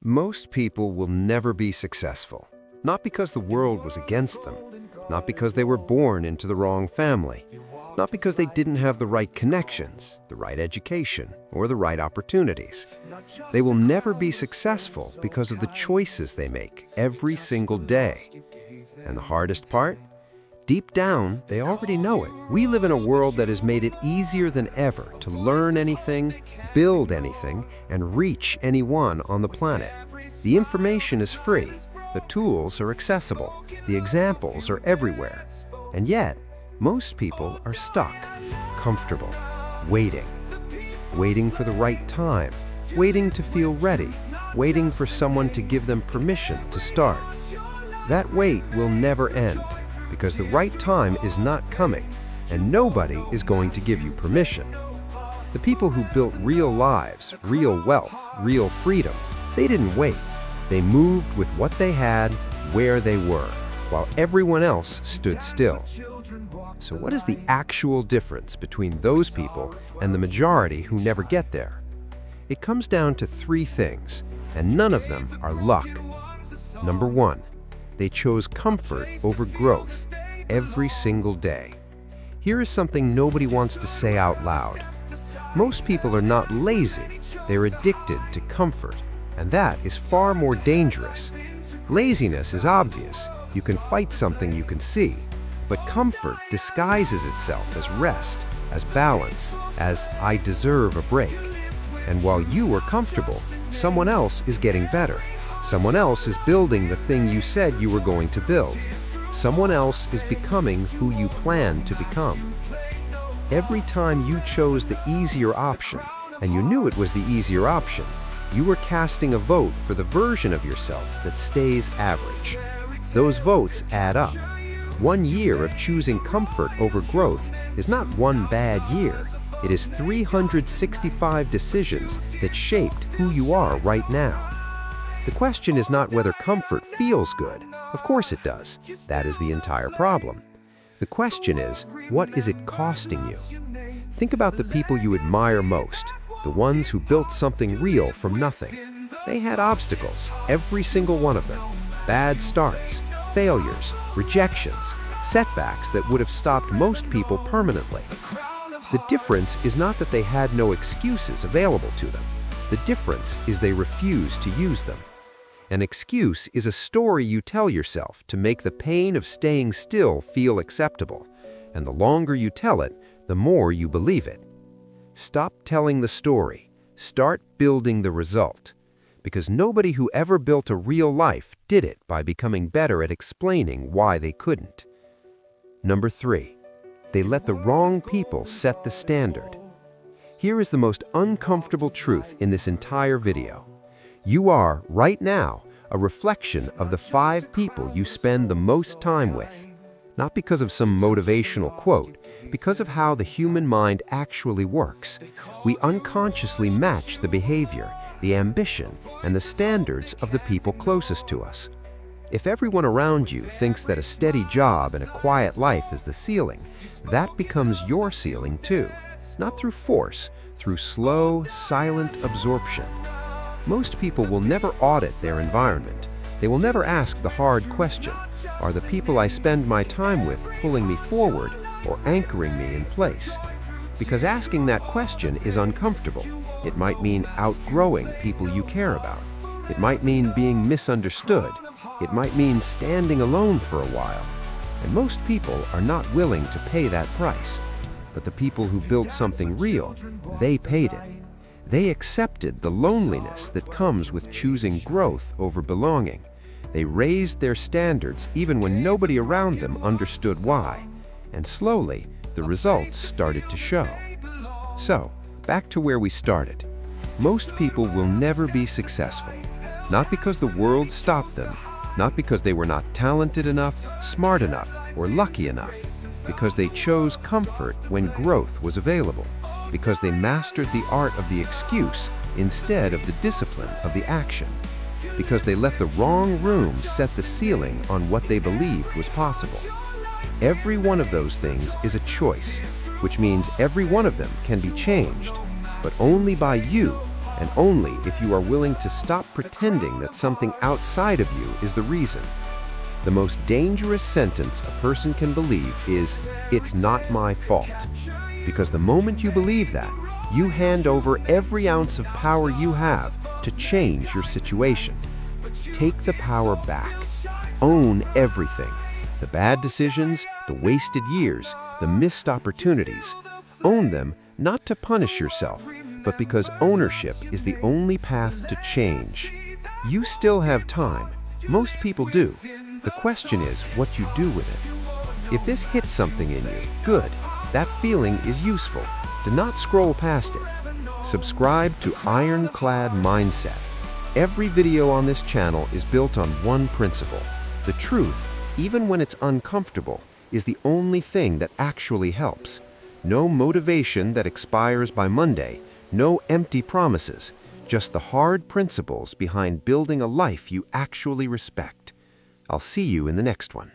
Most people will never be successful, not because the world was against them, not because they were born into the wrong family, not because they didn't have the right connections, the right education, or the right opportunities. They will never be successful because of the choices they make every single day. And the hardest part? Deep down, they already know it. We live in a world that has made it easier than ever to learn anything, build anything, and reach anyone on the planet. The information is free, the tools are accessible, the examples are everywhere. And yet, most people are stuck, comfortable, waiting. Waiting for the right time, waiting to feel ready, waiting for someone to give them permission to start. That wait will never end, because the right time is not coming, and nobody is going to give you permission. The people who built real lives, real wealth, real freedom, they didn't wait. They moved with what they had, where they were, while everyone else stood still. So what is the actual difference between those people and the majority who never get there? It comes down to three things, and none of them are luck. Number one, they chose comfort over growth every single day. Here is something nobody wants to say out loud. Most people are not lazy, they're addicted to comfort, and that is far more dangerous. Laziness is obvious. You can fight something you can see, but comfort disguises itself as rest, as balance, as I deserve a break. And while you are comfortable, someone else is getting better. Someone else is building the thing you said you were going to build. Someone else is becoming who you planned to become. Every time you chose the easier option, and you knew it was the easier option, you were casting a vote for the version of yourself that stays average. Those votes add up. 1 year of choosing comfort over growth is not one bad year. It is 365 decisions that shaped who you are right now. The question is not whether comfort feels good. Of course it does. That is the entire problem. The question is, what is it costing you? Think about the people you admire most, the ones who built something real from nothing. They had obstacles, every single one of them. Bad starts, failures, rejections, setbacks that would have stopped most people permanently. The difference is not that they had no excuses available to them. The difference is they refused to use them. An excuse is a story you tell yourself to make the pain of staying still feel acceptable, and the longer you tell it, the more you believe it. Stop telling the story. Start building the result. Because nobody who ever built a real life did it by becoming better at explaining why they couldn't. Number three, they let the wrong people set the standard. Here is the most uncomfortable truth in this entire video. You are, right now, a reflection of the 5 people you spend the most time with. Not because of some motivational quote, because of how the human mind actually works. We unconsciously match the behavior, the ambition, and the standards of the people closest to us. If everyone around you thinks that a steady job and a quiet life is the ceiling, that becomes your ceiling too. Not through force, through slow, silent absorption. Most people will never audit their environment. They will never ask the hard question, are the people I spend my time with pulling me forward or anchoring me in place? Because asking that question is uncomfortable. It might mean outgrowing people you care about. It might mean being misunderstood. It might mean standing alone for a while. And most people are not willing to pay that price. But the people who built something real, they paid it. They accepted the loneliness that comes with choosing growth over belonging. They raised their standards even when nobody around them understood why. And slowly, the results started to show. So, back to where we started. Most people will never be successful. Not because the world stopped them, not because they were not talented enough, smart enough, or lucky enough. Because they chose comfort when growth was available. Because they mastered the art of the excuse instead of the discipline of the action. Because they let the wrong room set the ceiling on what they believed was possible. Every one of those things is a choice, which means every one of them can be changed, but only by you, and only if you are willing to stop pretending that something outside of you is the reason. The most dangerous sentence a person can believe is, "It's not my fault." Because the moment you believe that, you hand over every ounce of power you have to change your situation. Take the power back. Own everything. The bad decisions, the wasted years, the missed opportunities. Own them not to punish yourself, but because ownership is the only path to change. You still have time. Most people do. The question is what you do with it. If this hits something in you, good. That feeling is useful. Do not scroll past it. Subscribe to Ironclad Mindset. Every video on this channel is built on one principle. The truth, even when it's uncomfortable, is the only thing that actually helps. No motivation that expires by Monday, no empty promises, just the hard principles behind building a life you actually respect. I'll see you in the next one.